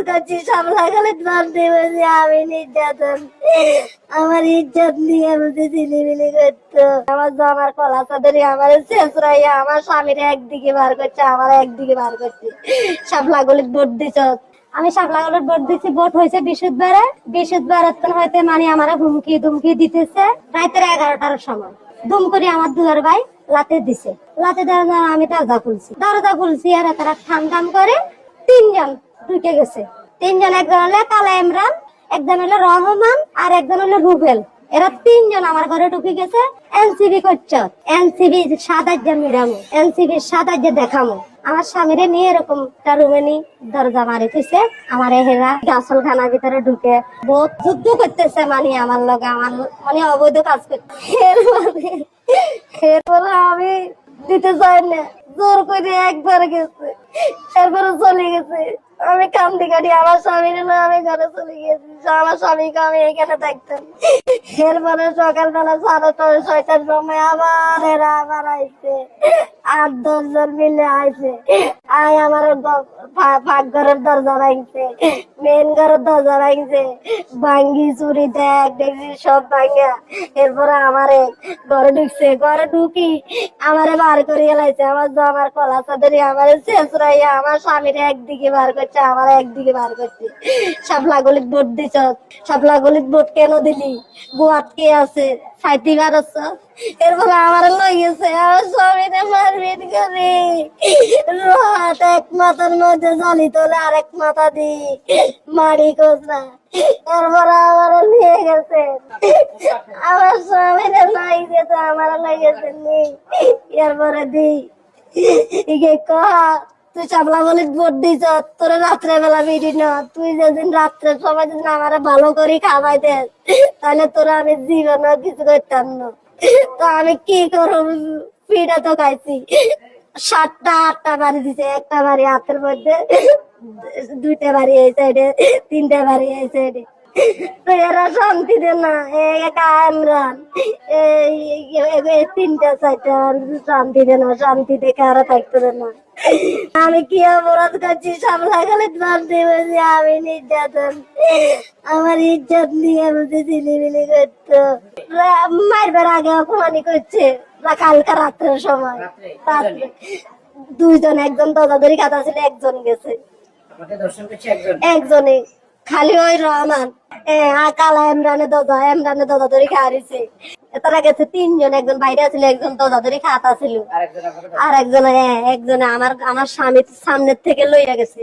করছি, সব লাগালে বলতে বলছি আমি নির্যাতন, আমার ইজ্জত নিয়ে বলতে ছিলিমিলি করতো। আমার জামার কলা চাদরি আমার শেষরাইয়া আমার স্বামীর একদিকে বার করছে, আমার একদিকে বার করছে। শাপলা গলিত ভোট দিছ, আমি শাপলা গলিত ভোট দিচ্ছি। ভোট হয়েছে বৃহস্পতিবার হইতে মানে আমার হুমকি ধুমকি দিতেছে। রাতের 11টার সময় দুম করে আমার দুয়ার ভাই লাতে দিছে। লাতে দেওয়া আমি দরজা খুলছি আর তারা ঠাম ঠাম করে তিনজন ঢুকে গেছে। তিনজন, একজন হলো কালা ইমরান, একজন হলো রহমান, আর একজন হলো রুবেল। এরা তিনজন আমার ঘরে ঢুকে গেছে। এনসিবি করছে, এনসিবি সাদাজ্য মিরামো, এনসিবি সাদাজ্য দেখামো। আমার স্বামীরে নিয়ে এরকম রুমে নি দরজা মারি দিছে। আমার হেরা গাছল খানার ভিতরে ঢুকে বহুত যুদ্ধ করতেছে, মানে আমার লগে আমার মানে অবৈধ কাজ করতে। এরপরে আমি দিতে চাই না, জোর করে একবার গেছে, এরপরে চলে গেছে। আমি কান্দি কাটি, আমার স্বামীর না আমি ঘরে চলে গেছি। আমার স্বামীকে আমি এখানে থাকতাম। এরপরে সকালবেলা 6:30-6টার সময় আবার এরা আবার আইছে, 8-10 জন মিলে আইছে। আমার ফাঁক ঘরের দরজা ভাঙছে, মেন ঘরের দরজা ভাঙছে, ভাঙ্গি চুরি দেখ দেখছি সব ভাঙ্গা। এরপরে আমারে ঘরে ঢুকছে, ঘরে ঢুকি আমারে বার করে এলাইছে। আমার জামার কলা চাদরি আমার শেষরাইয়া আমার স্বামীর একদিকে বার করছে, আমার একদিকে বার করছে। শাপলা গলিত ভোট দিছ, শাপলা গলিত ভোট কেন দিলি? গোয়াত কে আছে? সাইতি বারছ। এরপরে আমার লই গেছে, আমার স্বামীরে মারপিট করে রাত এক মাথার মধ্যে জ্বলি তোলে, আরেক মাথা দি মারি কোসা। এরপরে আমার নিয়ে গেছে, আমার স্বামীরে লাই গেছে, আমার লাই গেছে নি। এরপরে দি তুই চাপলা বলে ভোট দিছ, তোর রাত্রে বেলা বিড়ি না, তুই যেদিন রাত্রে সময় যেদিন আমার ভালো করে খাওয়াই দে, তাহলে তোরা আমি জীবনে কিছু করতাম না। তো আমি কি করবো, পিঠা তো খাইছি। 7টা-8টা বাড়ি দিছে, একটা বাড়ি হাতের মধ্যে, 2টা বাড়ি এই সাইডে, 3টা বাড়ি এই সাইডে। তো এরা শান্তি দে না, ইমরান এই 3টা-4টা শান্তি দে না, শান্তি দেখে আর থাকতে দে না। আমি কি অপরাধ করছি, সব লাগালে বলতে বলছি আমি নির্যাতন, আমার ইজ্জত নিয়ে বলতে ছিলিমিলি করতো। মারবার আগে অপমানি করছে কালকে রাত্রের সময়। রাত্রে 2 জন, একজন দরজাদরি কাটা ছিল, একজন গেছে, একজনে খালি ওই রহমান কালা ইমরানের দরজা ধরে খাওয়াইছে। তারা গেছে 3 জন, একজন বাইরে ছিল, একজন দরজা ধরে খাতা ছিল, আর একজনে আমার স্বামীর সামনের থেকে লইয়া গেছে।